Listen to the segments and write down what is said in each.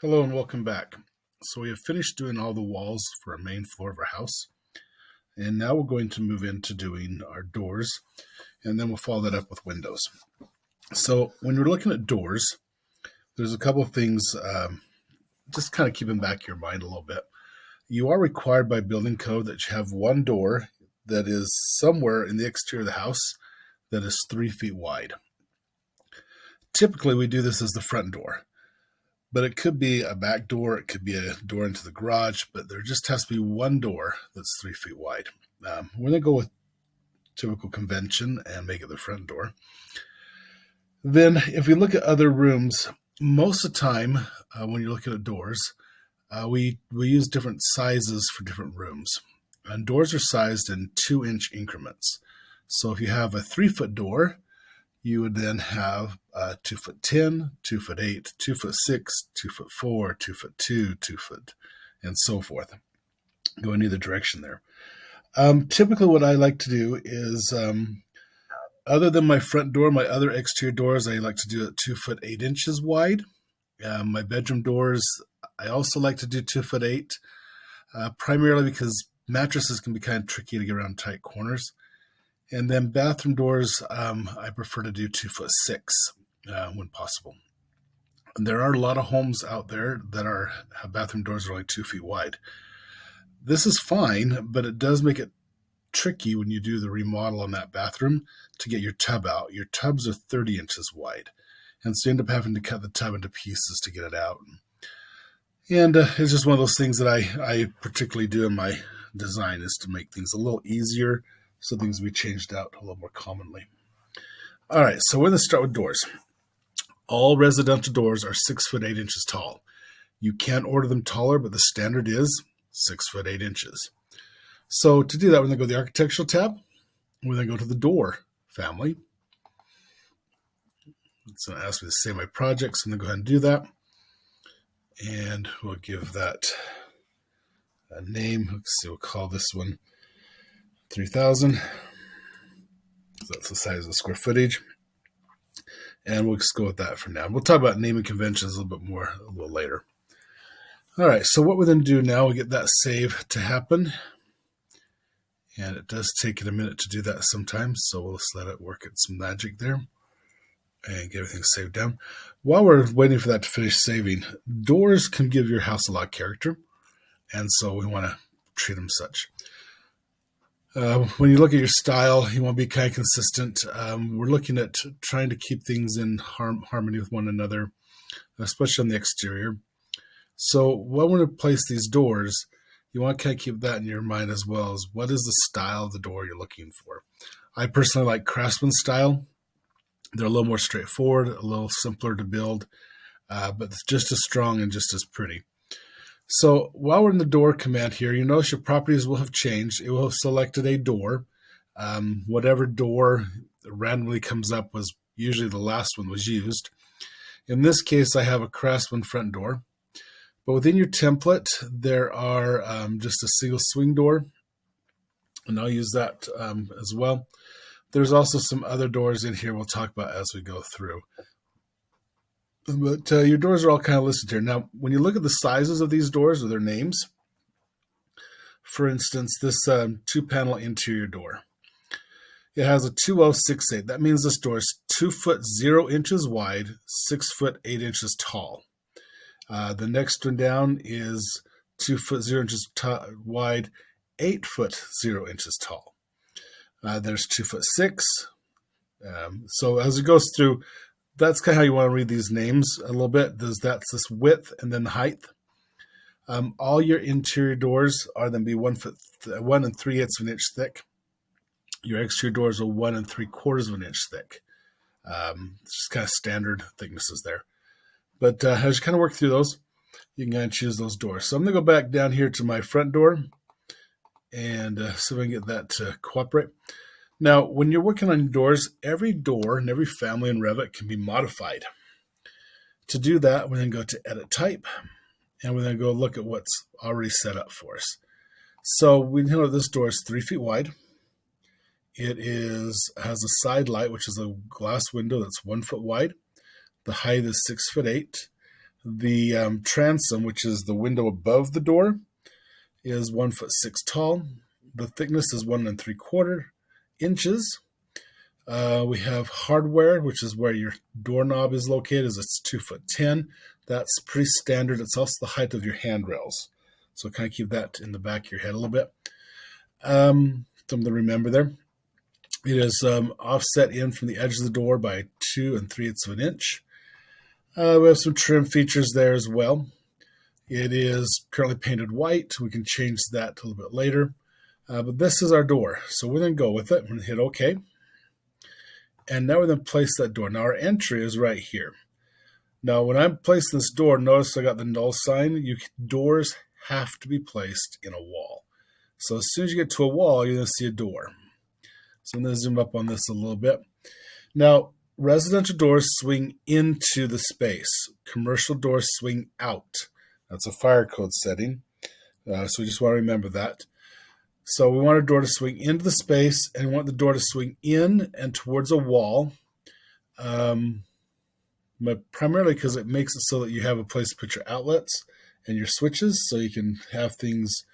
Hello and welcome back. So we have finished doing all the walls for our main floor of our house. And now we're going to move into doing our doors, and then we'll follow that up with windows. So when you're looking at doors, there's a couple of things just kind of keep in back of your mind a little bit. You are required by building code that you have one door that is somewhere in the exterior of the house that is 3 feet wide. Typically, we do this as the front door. But it could be a back door, it could be a door into the garage, but there just has to be one door that's 3 feet wide. We're going to go with typical convention and make it the front door. Then, if we look at other rooms, most of the time when you're looking at doors, we use different sizes for different rooms. And doors are sized in 2-inch increments. So if you have a 3-foot door, you would then have 2'10", 2'8", 2'6", 2'4", 2'2", 2', and so forth. Go in either direction there. Typically, what I like to do is, other than my front door, my other exterior doors, I like to do it 2'8" wide. My bedroom doors, I also like to do 2'8", primarily because mattresses can be kind of tricky to get around tight corners. And then bathroom doors, I prefer to do 2'6" when possible. And there are a lot of homes out there that have bathroom doors that are only 2 feet wide. This is fine, but it does make it tricky when you do the remodel on that bathroom to get your tub out. Your tubs are 30 inches wide, and so you end up having to cut the tub into pieces to get it out. And it's just one of those things that I particularly do in my design, is to make things a little easier, so things will be changed out a little more commonly. All right, so we're going to start with doors. All residential doors are 6'8" tall. You can order them taller, but the standard is 6'8". So to do that, we're going to go to the architectural tab. We're going to go to the door family. It's going to ask me to save my project, so I'm going to go ahead and do that. And we'll give that a name. Let's see, we'll call this one 3,000. So that's the size of the square footage. And we'll just go with that for now. We'll talk about naming conventions a little bit more a little later. All right, so what we're going to do now, we get that save to happen. And it does take it a minute to do that sometimes, so we'll just let it work its magic there and get everything saved down. While we're waiting for that to finish saving, doors can give your house a lot of character, and so we want to treat them such. When you look at your style, you want to be kind of consistent. We're looking at trying to keep things in harmony with one another, especially on the exterior. So when we're going to place these doors, you want to kind of keep that in your mind as well, as what is the style of the door you're looking for. I personally like Craftsman style. They're a little more straightforward, a little simpler to build, but just as strong and just as pretty. So while we're in the door command here, you notice your properties will have changed. It will have selected a door. Whatever door randomly comes up was usually the last one was used. In this case, I have a Craftsman front door. But within your template, there are just a single swing door, and I'll use that as well. There's also some other doors in here we'll talk about as we go through. But your doors are all kind of listed here. Now, when you look at the sizes of these doors or their names, for instance, this 2-panel interior door, it has a 2068. That means this door is 2'0" wide, 6'8" tall. The next one down is 2'0" wide, 8'0" tall. There's 2'6". So as it goes through, that's kind of how you want to read these names a little bit. That's this width and then the height. All your interior doors are then be 1 3/8 inch thick. Your exterior doors are 1 3/4 inch thick. It's just kind of standard thicknesses there. But as you kind of work through those, you can kind of choose those doors. So I'm going to go back down here to my front door and see if I can get that to cooperate. Now, when you're working on doors, every door and every family in Revit can be modified. To do that, we're going to go to Edit Type, and we're going to go look at what's already set up for us. So we know this door is 3 feet wide. It has a side light, which is a glass window that's 1 foot wide. The height is 6'8". The transom, which is the window above the door, is 1'6" tall. The thickness is 1 3/4 inches. We have hardware, which is where your doorknob is located. It's 2'10". That's pretty standard. It's also the height of your handrails. So kind of keep that in the back of your head a little bit. Something to remember there. It is offset in from the edge of the door by 2 3/8 inch. We have some trim features there as well. It is currently painted white. We can change that a little bit later. But this is our door. So we're going to go with it. We're going to hit OK. And now we're going to place that door. Now our entry is right here. Now when I'm placing this door, notice I got the null sign. Doors have to be placed in a wall. So as soon as you get to a wall, you're going to see a door. So I'm going to zoom up on this a little bit. Now, residential doors swing into the space. Commercial doors swing out. That's a fire code setting. So we just want to remember that. So we want our door to swing into the space, and we want the door to swing in and towards a wall. But primarily because it makes it so that you have a place to put your outlets and your switches, so you can have things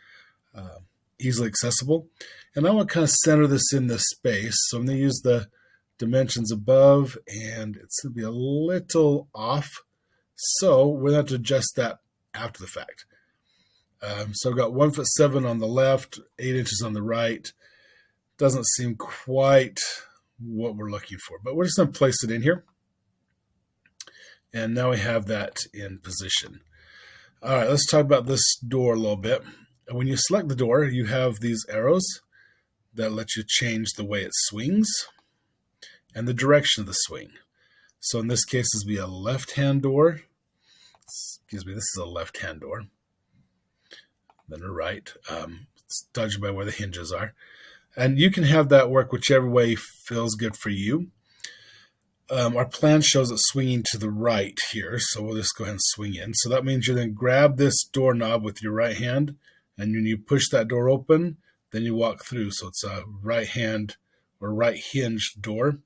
easily accessible. And I want to kind of center this in this space. So I'm going to use the dimensions above, and it's going to be a little off. So we're going to have to adjust that after the fact. So I've got 1'7" on the left, 8 inches on the right. Doesn't seem quite what we're looking for, but we're just going to place it in here. And now we have that in position. All right, let's talk about this door a little bit. When you select the door, you have these arrows that let you change the way it swings and the direction of the swing. So in this case, this would be a left-hand door. Excuse me, this is a left-hand door. Then a right. It's judged by where the hinges are. And you can have that work whichever way feels good for you. Our plan shows it swinging to the right here, so we'll just go ahead and swing in. So that means you then grab this doorknob with your right hand, and when you push that door open, then you walk through. So it's a right hand or right hinge door.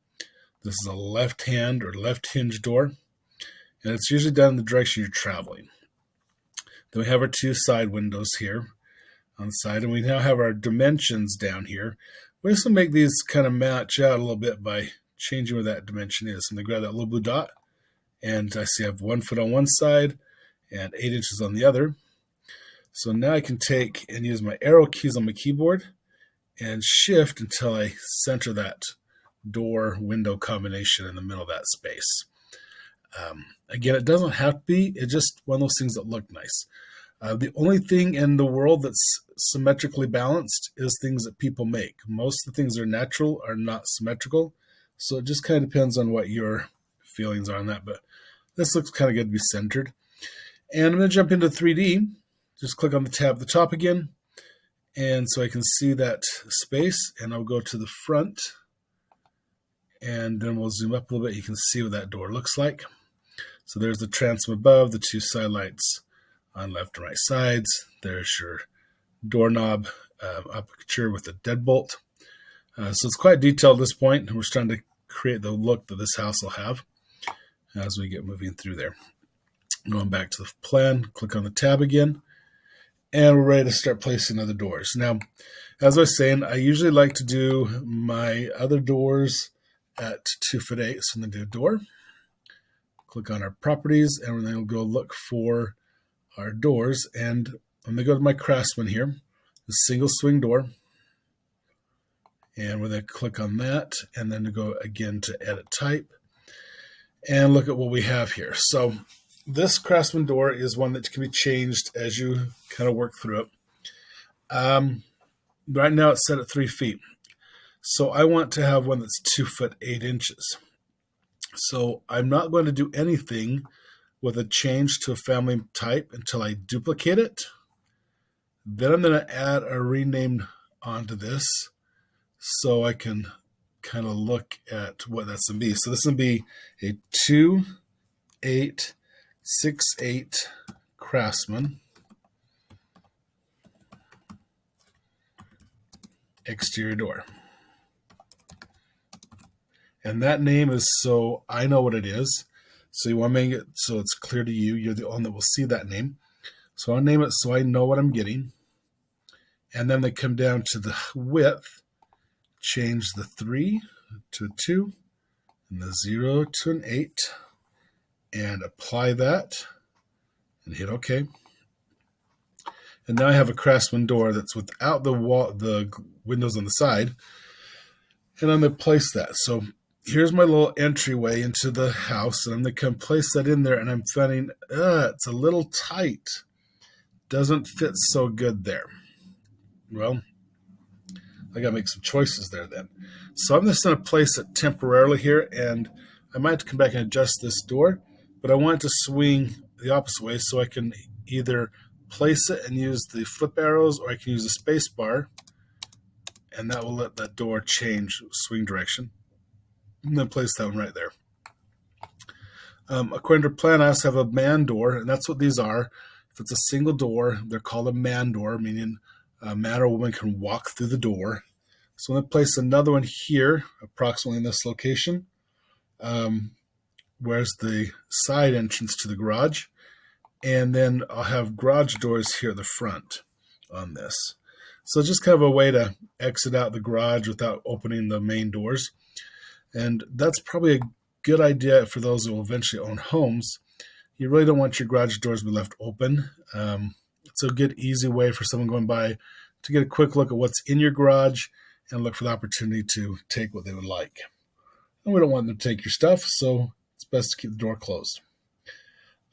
This is a left hand or left hinge door, and it's usually done in the direction you're traveling. Then we have our 2 side windows here on the side, and we now have our dimensions down here. We're just going to make these kind of match out a little bit by changing where that dimension is. I'm going to grab that little blue dot, and I see I have 1 foot on one side and 8 inches on the other. So now I can take and use my arrow keys on my keyboard and shift until I center that door window combination in the middle of that space. Again, it doesn't have to be. It's just one of those things that look nice. The only thing in the world that's symmetrically balanced is things that people make. Most of the things that are natural are not symmetrical. So it just kind of depends on what your feelings are on that. But this looks kind of good to be centered. And I'm going to jump into 3D. Just click on the tab at the top again. And so I can see that space. And I'll go to the front. And then we'll zoom up a little bit. You can see what that door looks like. So there's the transom above, the 2 side lights on left and right sides. There's your doorknob aperture with the deadbolt. So it's quite detailed at this point. And we're starting to create the look that this house will have as we get moving through there. Going back to the plan, click on the tab again. And we're ready to start placing other doors. Now, as I was saying, I usually like to do my other doors at 2'8". So I'm going to do a door. Click on our properties, and then we'll go look for our doors. And I'm going to go to my Craftsman here, the single swing door. And we're going to click on that, and then to go again to edit type. And look at what we have here. So this Craftsman door is one that can be changed as you kind of work through it. Right now it's set at 3 feet. So I want to have one that's 2'8". So I'm not going to do anything with a change to a family type until I duplicate it. Then I'm going to add a rename onto this so I can kind of look at what that's going to be. So this is going to be a 2868 Craftsman exterior door. And that name is so I know what it is. So you want to make it so it's clear to you. You're the one that will see that name. So I'll name it so I know what I'm getting. And then they come down to the width. Change the 3 to a 2 and the 0 to an 8. And apply that and hit OK. And now I have a Craftsman door that's without the windows on the side. And I'm going to place that. So here's my little entryway into the house. And I'm going to come place that in there. And I'm finding it's a little tight. Doesn't fit so good there. Well, I got to make some choices there then. So I'm just going to place it temporarily here. And I might have to come back and adjust this door. But I want it to swing the opposite way so I can either place it and use the flip arrows, or I can use the space bar, and that will let that door change swing direction. And then place that one right there. According to plan, I also have a man door, and that's what these are. If it's a single door, they're called a man door, meaning a man or woman can walk through the door. So I'm going to place another one here, approximately in this location. Where's the side entrance to the garage. And then I'll have garage doors here at the front on this. So just kind of a way to exit out the garage without opening the main doors. And that's probably a good idea for those who will eventually own homes. You really don't want your garage doors to be left open. It's a good, easy way for someone going by to get a quick look at what's in your garage and look for the opportunity to take what they would like. And we don't want them to take your stuff, so it's best to keep the door closed.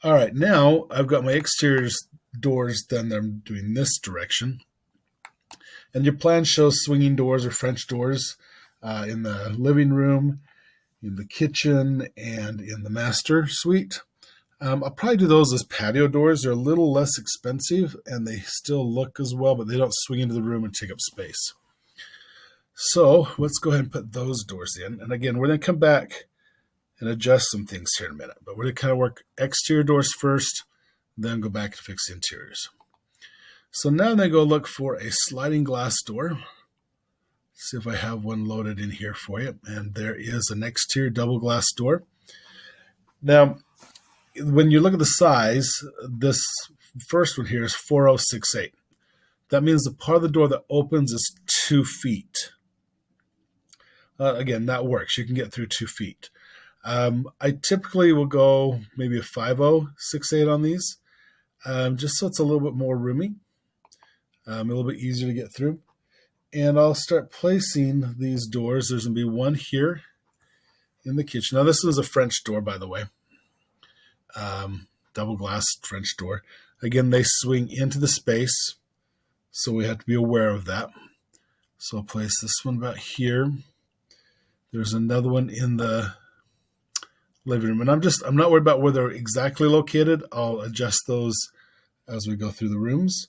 All right, now I've got my exterior doors done. I'm doing this direction. And your plan shows swinging doors or French doors in the living room, in the kitchen, and in the master suite. I'll probably do those as patio doors. They're a little less expensive, and they still look as well, but they don't swing into the room and take up space. So let's go ahead and put those doors in. And again, we're going to come back and adjust some things here in a minute. But we're going to kind of work exterior doors first, then go back and fix the interiors. So now I'm going to go look for a sliding glass door. See if I have one loaded in here for you. And there is an exterior double glass door. Now, when you look at the size, this first one here is 4068. That means the part of the door that opens is 2 feet. Again, that works. You can get through 2 feet. I typically will go maybe a 5068 on these, just so it's a little bit more roomy, a little bit easier to get through. And I'll start placing these doors. There's going to be one here in the kitchen. Now, this is a French door, by the way. Double glass French door. Again, they swing into the space, so we have to be aware of that. So I'll place this one about here. There's another one in the living room. And I'm not worried about where they're exactly located. I'll adjust those as we go through the rooms.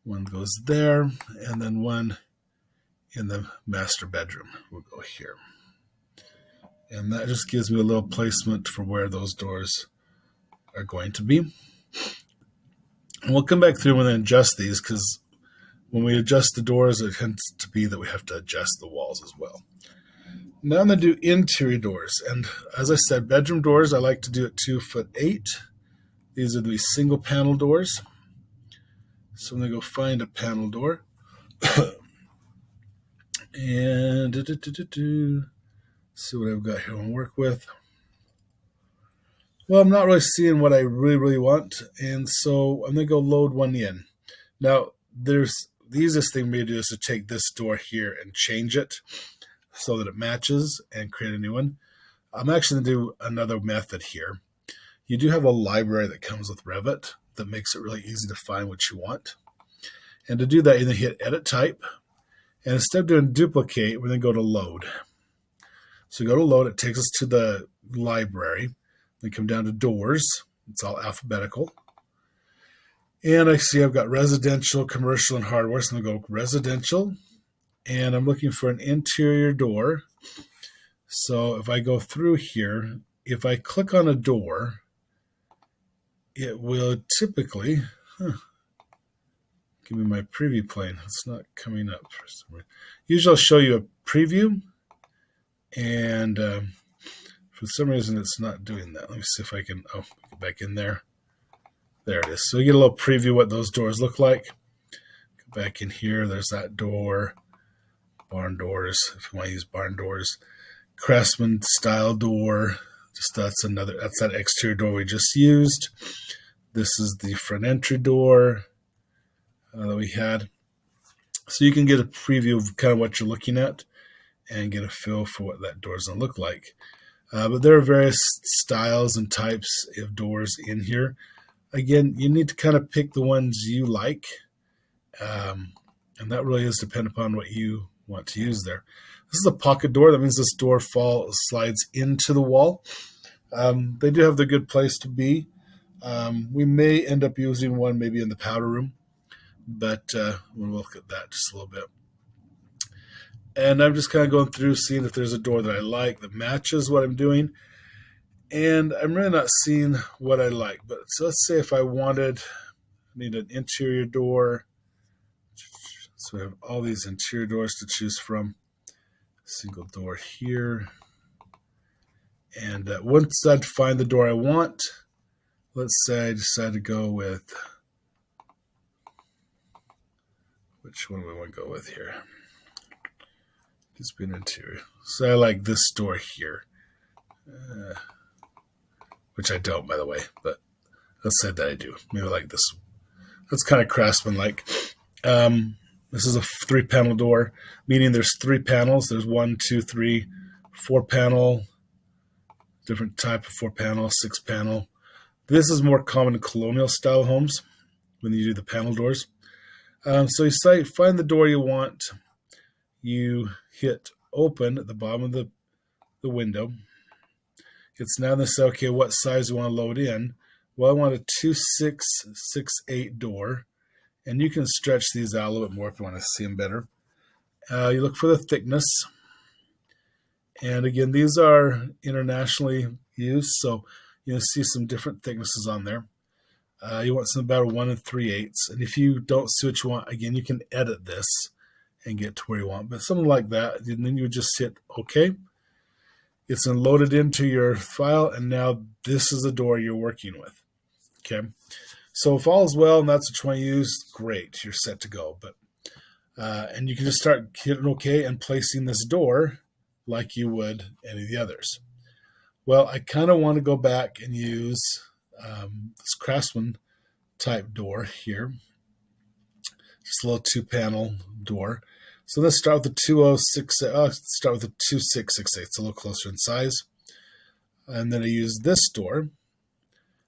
One goes there, and then one in the master bedroom will go here. And that just gives me a little placement for where those doors are going to be. And we'll come back through and then adjust these, because when we adjust the doors, it tends to be that we have to adjust the walls as well. Now I'm going to do interior doors. And as I said, bedroom doors, I like to do at 2'8". These are the single panel doors. So I'm going to go find a panel door. And see what I've got here to work with. Well, I'm not really seeing what I really want. And so I'm going to go load one in. Now, the easiest thing for me to do is to take this door here and change it so that it matches and create a new one. I'm actually going to do another method here. You do have a library that comes with Revit that makes it really easy to find what you want. And to do that, you're going to hit Edit Type. And instead of doing Duplicate, we're going to go to Load. So go to Load. It takes us to the library. Then come down to Doors. It's all alphabetical. And I see I've got residential, commercial, and hardware. So I'm going to go residential. And I'm looking for an interior door. So if I go through here, if I click on a door, it will typically, give me my preview plane. It's not coming up for some reason. Usually I'll show you a preview. And if For some reason, it's not doing that. Let me see if I can, get back in there. There it is. So you get a little preview of what those doors look like. Go back in here. There's that door. Barn doors, if you want to use barn doors. Craftsman style door. That's that exterior door we just used. This is the front entry door that we had. So you can get a preview of kind of what you're looking at and get a feel for what that door is going to look like. But there are various styles and types of doors in here. Again, you need to kind of pick the ones you like. And that really is dependent upon what you want to use there. This is a pocket door. That means this door slides into the wall. They do have the good place to be. We may end up using one maybe in the powder room, but we'll look at that just a little bit. And I'm just kind of going through, seeing if there's a door that I like that matches what I'm doing. And I'm really not seeing what I like. But so let's say if I need an interior door. So we have all these interior doors to choose from. Single door here. And once I find the door I want, let's say I decide to go with, which one do we want to go with here? It's been interior. So I like this door here, which I don't, by the way, but let's say that I do. Maybe I like this one. That's kind of Craftsman-like. This is a 3-panel door, meaning there's 3 panels. There's 1, 2, 3, 4-panel, different type of 4-panel, 6-panel. This is more common in colonial style homes when you do the panel doors. So you find the door you want. You hit open at the bottom of the window. It's now going to say, okay, what size you want to load in. Well, I want a 2.668 door. And you can stretch these out a little bit more if you want to see them better. You look for the thickness. And again, these are internationally used, so you'll see some different thicknesses on there. You want some about 1 3/8. And if you don't see what you want, again, you can edit this and get to where you want. But something like that, and then you would just hit OK. It's then loaded into your file, and now this is the door you're working with. Okay. So if all is well and that's what you want to use, great, you're set to go. But and you can just start hitting OK and placing this door like you would any of the others. Well, I kind of want to go back and use this Craftsman type door here. Just a little 2-panel door. So let's start with the 2.668. It's a little closer in size. And then I use this door.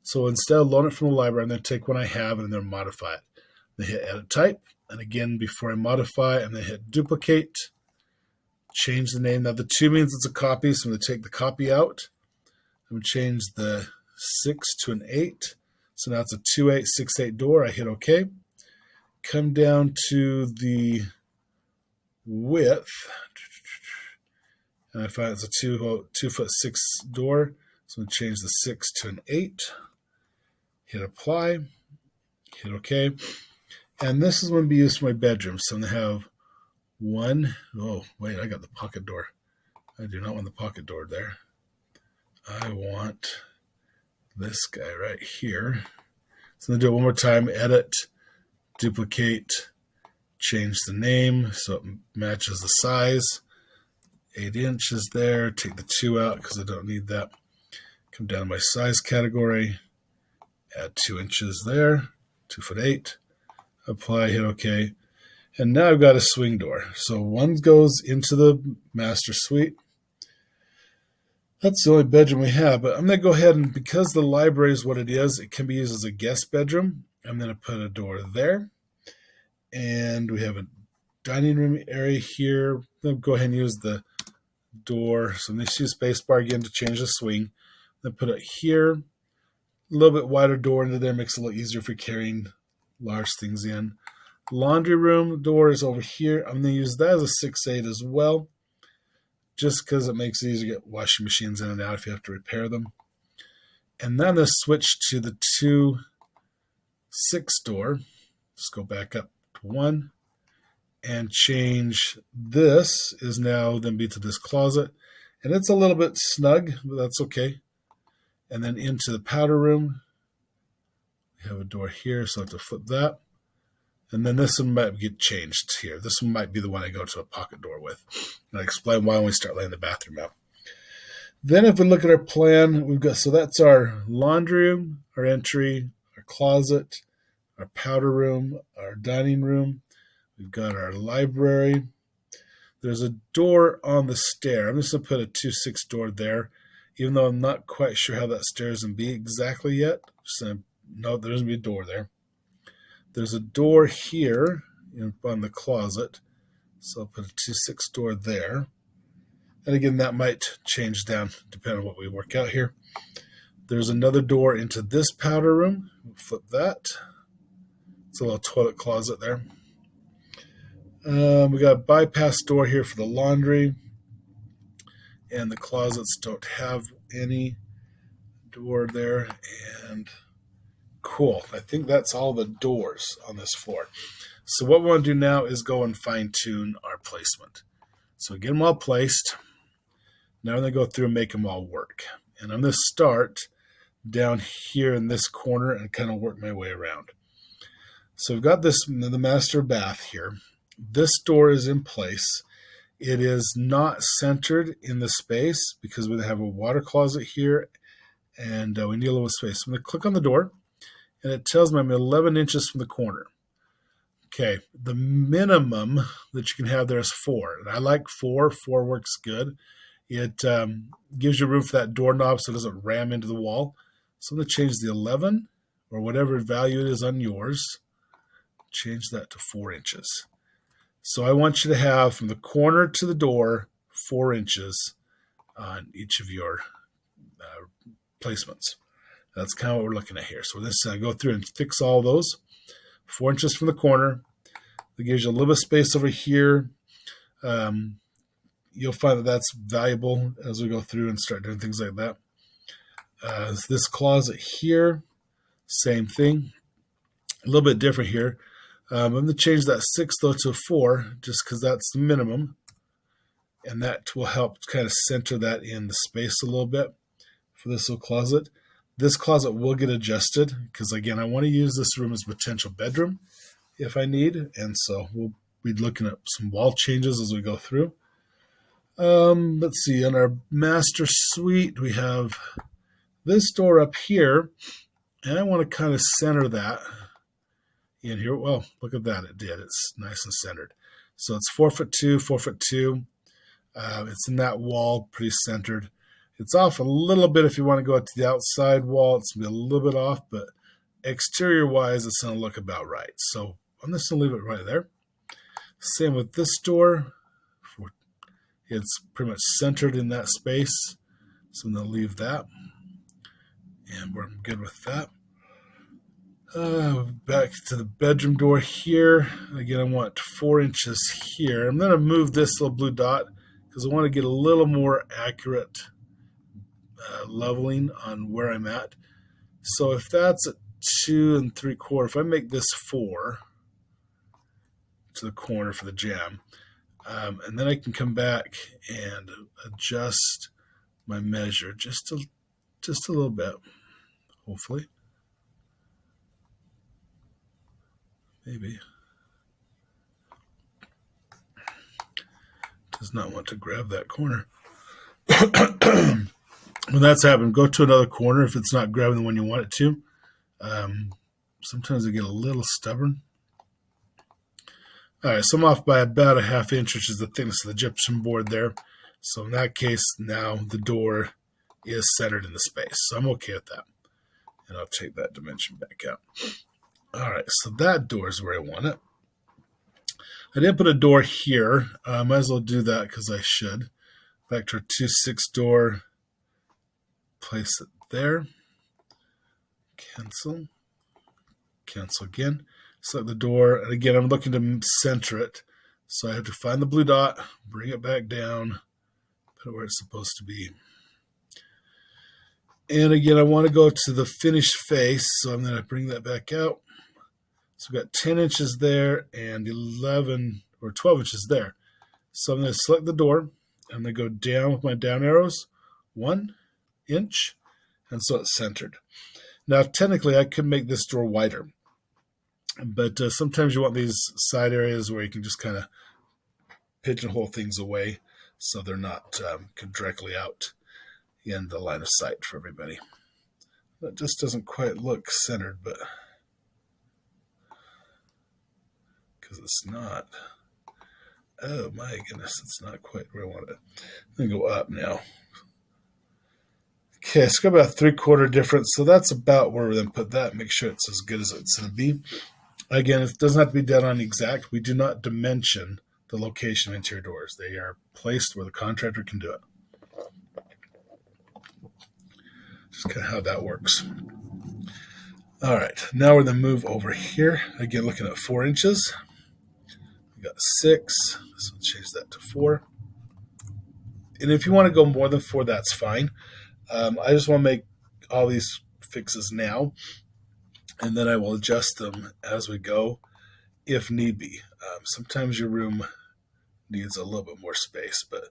So instead of loading it from the library, I'm going to take one I have and then modify it. Then hit Edit Type. And again, before I modify, I'm going to hit Duplicate. Change the name. Now the 2 means it's a copy, so I'm going to take the copy out. I'm going to change the 6 to an 8. So now it's a 2.868 door. I hit OK. Come down to the width. And I find it's a 2'6" door. So I'm going to change the 6 to an 8. Hit Apply. Hit OK. And this is going to be used for my bedroom. So I'm going to have one. Oh, wait, I got the pocket door. I do not want the pocket door there. I want this guy right here. So I'm going to do it one more time. Edit, duplicate, change the name so it matches the size. 8 inches there. Take the 2 out because I don't need that. Come down to my size category. Add 2 inches there. 2'8". Apply, hit OK. And now I've got a swing door. So one goes into the master suite. That's the only bedroom we have. But I'm going to go ahead and, because the library is what it is, it can be used as a guest bedroom. I'm going to put a door there. And we have a dining room area here. I'll go ahead and use the door. So I'm going to use spacebar again to change the swing. Then put it here. A little bit wider door into there makes it a little easier for carrying large things in. Laundry room door is over here. I'm going to use that as a 6'8" as well, just because it makes it easier to get washing machines in and out if you have to repair them. And then I'm going to switch to the 2'6" door. Just go back up to 1 and change this is now then be to this closet. And it's a little bit snug, but that's okay. And then into the powder room. We have a door here, so I have to flip that. And then this one might get changed here. This one might be the one I go to a pocket door with. And I explain why when we start laying the bathroom out. Then if we look at our plan, we've got, so that's our laundry room, our entry, our closet, our powder room, our dining room. We've got our library. There's a door on the stair. I'm just going to put a 2-6 door there, even though I'm not quite sure how that stair is going to be exactly yet. So, no, there doesn't be a door there. There's a door here on the closet. So I'll put a 2-6 door there. And again, that might change down depending on what we work out here. There's another door into this powder room. We'll flip that. It's a little toilet closet there. We got a bypass door here for the laundry. And the closets don't have any door there. And cool. I think that's all the doors on this floor. So what we want to do now is go and fine tune our placement. So get them all placed. Now I'm going to go through and make them all work. And I'm going to start down here in this corner and kind of work my way around. So we've got the master bath here. This door is in place. It is not centered in the space because we have a water closet here and we need a little space. I'm going to click on the door and it tells me I'm 11 inches from the corner. Okay, the minimum that you can have there is 4. And I like 4. 4 works good. It gives you room for that doorknob so it doesn't ram into the wall. So I'm going to change the 11 or whatever value it is on yours. Change that to 4 inches. So I want you to have from the corner to the door 4 inches on each of your placements. That's kind of what we're looking at here. So we're just going to go through and fix all those. 4 inches from the corner. That gives you a little bit of space over here. You'll find that that's valuable as we go through and start doing things like that. This closet here, same thing. A little bit different here. I'm going to change that 6 though to 4 just because that's the minimum. And that will help kind of center that in the space a little bit for this little closet. This closet will get adjusted because, again, I want to use this room as a potential bedroom if I need. And so we'll be looking at some wall changes as we go through. Let's see. In our master suite, we have this door up here. And I want to kind of center that in here. Well, look at that. It did. It's nice and centered. So it's 4'2", 4'2". It's in that wall, pretty centered. It's off a little bit if you want to go to the outside wall. It's going to be a little bit off, but exterior-wise, it's going to look about right. So I'm just going to leave it right there. Same with this door. It's pretty much centered in that space. So I'm going to leave that. And we're good with that. Back to the bedroom door here. Again, I want 4 inches here. I'm going to move this little blue dot because I want to get a little more accurate leveling on where I'm at. So if that's at 2 3/4, if I make this 4 to the corner for the jamb, and then I can come back and adjust my measure just a little bit, hopefully. Maybe. Does not want to grab that corner. When that's happened, go to another corner if it's not grabbing the one you want it to. Sometimes they get a little stubborn. All right, so I'm off by about a 1/2 inch, which is the thickness of the gypsum board there. So in that case, now the door is centered in the space. So I'm okay with that. And I'll take that dimension back out. All right, so that door is where I want it. I did put a door here. I might as well do that because I should. Back to our 2-6 door. Place it there. Cancel. Cancel again. Select the door. And again, I'm looking to center it. So I have to find the blue dot, bring it back down, put it where it's supposed to be. And again, I want to go to the finished face. So I'm going to bring that back out. So we've got 10 inches there and 11 or 12 inches there. So I'm going to select the door. and then go down with my down arrows, 1 inch, and so it's centered. Now, technically, I could make this door wider, but sometimes you want these side areas where you can just kind of pigeonhole things away so they're not directly out in the line of sight for everybody. That just doesn't quite look centered, but because it's not. Oh my goodness, it's not quite where I want it. I'm going to go up now. Okay, it's got about a 3/4 difference, so that's about where we're going to put that. Make sure it's as good as it's going to be. Again, it doesn't have to be dead on exact. We do not dimension the location of interior doors. They are placed where the contractor can do it. Just kind of how that works. All right, now we're going to move over here. Again, looking at 4 inches. We got 6. So change that to 4. And if you want to go more than 4, that's fine. I just want to make all these fixes now, and then I will adjust them as we go if need be. Sometimes your room needs a little bit more space, but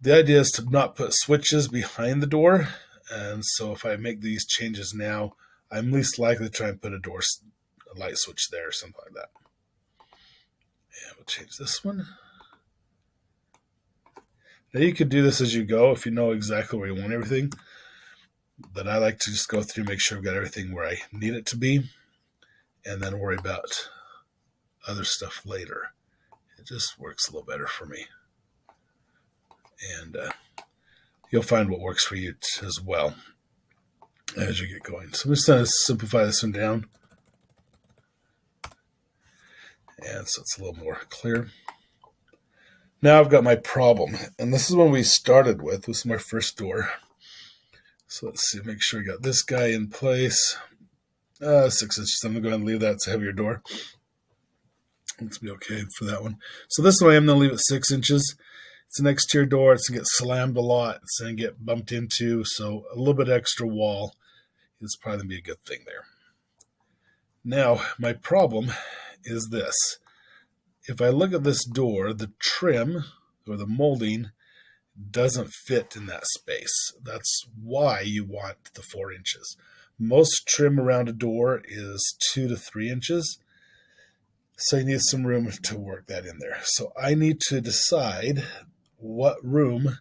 the idea is to not put switches behind the door. And so if I make these changes now, I'm least likely to try and put a light switch there or something like that. And we'll change this one. Now you could do this as you go if you know exactly where you want everything. But I like to just go through, make sure I've got everything where I need it to be, and then worry about other stuff later. It just works a little better for me. And you'll find what works for you as well as you get going. So I'm just going to simplify this one down. And so it's a little more clear. Now I've got my problem, and this is one we started with. This is my first door. So let's see, make sure we got this guy in place. 6 inches. I'm going to go ahead and leave that. It's a heavier door. Let's be okay for that one. So this way I'm going to leave it 6 inches. It's an exterior door. It's going to get slammed a lot. It's going to get bumped into. So a little bit extra wall is probably going to be a good thing there. Now, my problem is this. If I look at this door, the trim or the molding doesn't fit in that space. That's why you want the 4 inches. Most trim around a door is 2 to 3 inches. So you need some room to work that in there. So I need to decide what room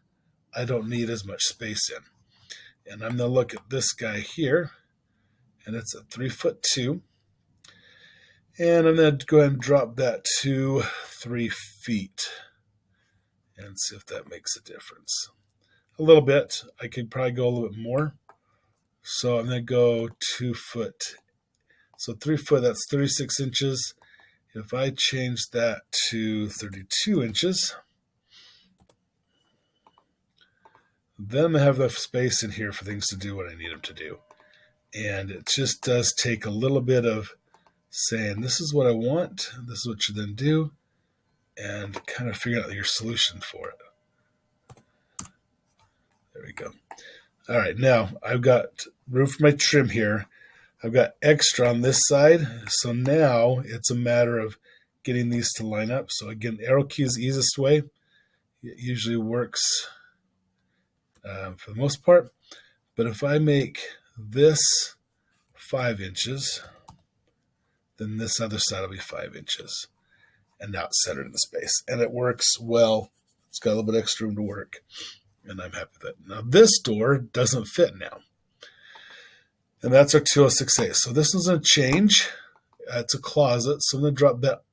I don't need as much space in. And I'm going to look at this guy here, and it's a 3'2". And I'm going to go ahead and drop that to 3 feet and see if that makes a difference. A little bit. I could probably go a little bit more. So I'm going to go 2 foot. So 3 foot, that's 36 inches. If I change that to 32 inches, then I have enough space in here for things to do what I need them to do. And it just does take a little bit of saying, this is what I want, this is what you then do, and kind of figure out your solution for it. There we go. All right, now I've got room for my trim here. I've got extra on this side, so now it's a matter of getting these to line up. So again, arrow key is the easiest way. It usually works for the most part. But if I make this 5 inches, then this other side will be 5 inches. And now it's centered in the space. And it works well. It's got a little bit extra room to work. And I'm happy with it. Now this door doesn't fit now. And that's our 206A. So this is going to change. It's a closet. So I'm going to drop that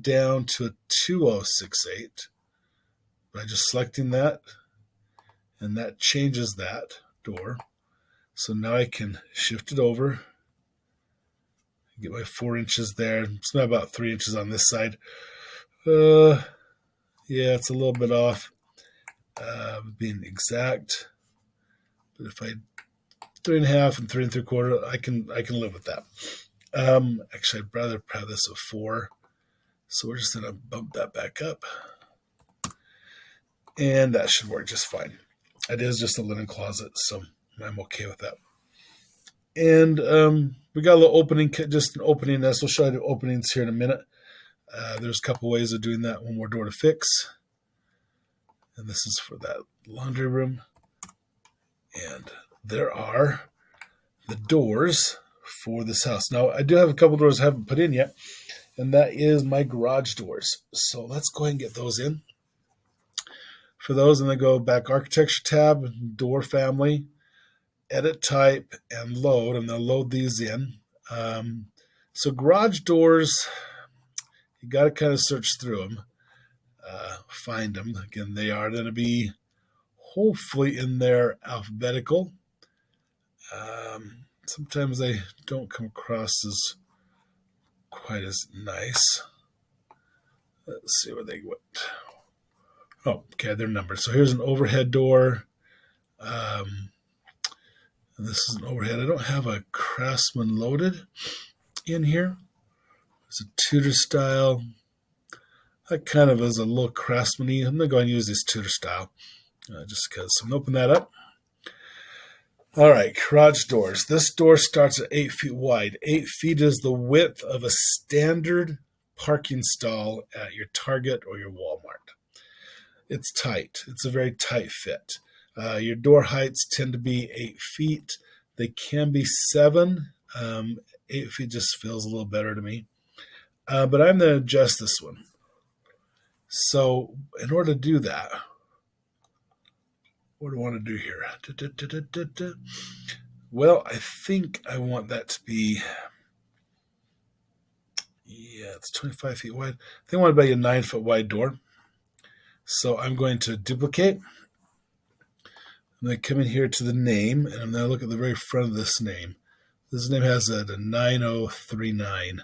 down to a 2068 by just selecting that. And that changes that door. So now I can shift it over. Get my 4 inches there. It's not about 3 inches on this side. Yeah, it's a little bit off. Being exact. But if I 3.5 and 3 3/4, I can live with that. Actually, I'd rather have this a 4. So we're just gonna bump that back up. And that should work just fine. It is just a linen closet, so I'm okay with that. And we got a little opening, just an opening nest. We'll show you the openings here in a minute. There's a couple ways of doing that. One more door to fix. And this is for that laundry room. And there are the doors for this house. Now, I do have a couple doors I haven't put in yet, and that is my garage doors. So let's go ahead and get those in. For those, and then go back architecture tab, door family, edit type, and load. I'm going to load these in. So garage doors, you got to kind of search through them, find them. Again, they are going to be hopefully in there alphabetical. Sometimes they don't come across as quite as nice. Let's see where they went. Oh, okay, they're numbered. So here's an overhead door. This is an overhead. I don't have a Craftsman loaded in here. It's a Tudor style. That kind of is a little Craftsman-y. I'm going to go and use this Tudor style just because. So I'm going to open that up. All right, garage doors. This door starts at 8 feet wide. 8 feet is the width of a standard parking stall at your Target or your Walmart. It's tight. It's a very tight fit. Your door heights tend to be 8 feet. They can be 7. 8 feet just feels a little better to me. But I'm going to adjust this one. So in order to do that, what do I want to do here? Well, I think I want that to be, it's 25 feet wide. I think I want to be a 9 foot wide door. So I'm going to duplicate. I'm going to come in here to the name, and I'm going to look at the very front of this name. This name has a 9039.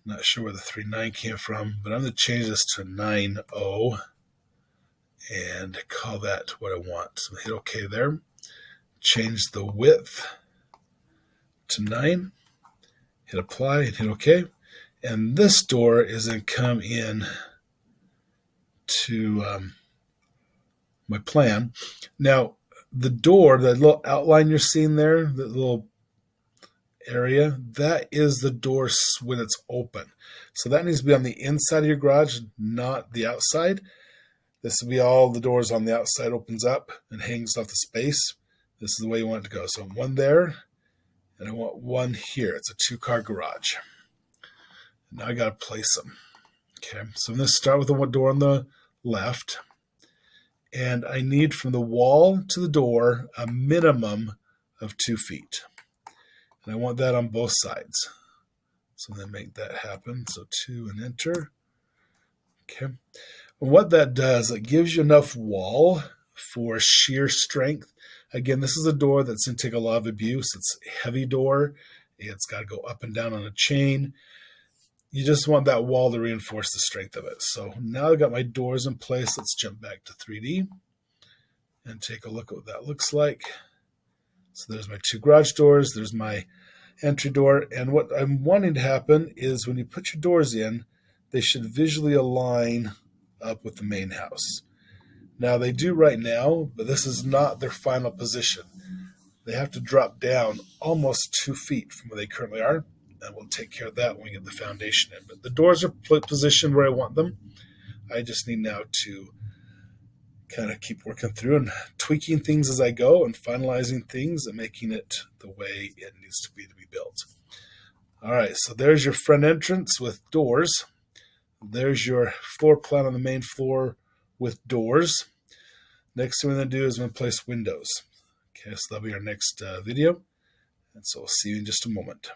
Not sure where the 39 came from, but I'm going to change this to 90 and call that what I want. So hit OK there. Change the width to 9. Hit apply and hit OK. And this door is going to come in to my plan. Now, the door, that little outline you're seeing there, that little area, that is the door when it's open. So that needs to be on the inside of your garage, not the outside. This will be all the doors on the outside opens up and hangs off the space. This is the way you want it to go. So one there, and I want one here. It's a 2-car garage. Now I got to place them. Okay, so I'm going to start with the one door on the left. And I need from the wall to the door a minimum of 2 feet. And I want that on both sides. So I'm going to make that happen. So 2 and enter. Okay. And what that does, it gives you enough wall for shear strength. Again, this is a door that's going to take a lot of abuse. It's a heavy door. It's got to go up and down on a chain. You just want that wall to reinforce the strength of it. So now I've got my doors in place. Let's jump back to 3D and take a look at what that looks like. So there's my 2 garage doors. There's my entry door. And what I'm wanting to happen is when you put your doors in, they should visually align up with the main house. Now they do right now, but this is not their final position. They have to drop down almost 2 feet from where they currently are. And we'll take care of that when we get the foundation in. But the doors are positioned where I want them. I just need now to kind of keep working through and tweaking things as I go and finalizing things and making it the way it needs to be built. All right, so there's your front entrance with doors. There's your floor plan on the main floor with doors. Next thing we're going to do is we're going to place windows. Okay, so that'll be our next video. And so we'll see you in just a moment.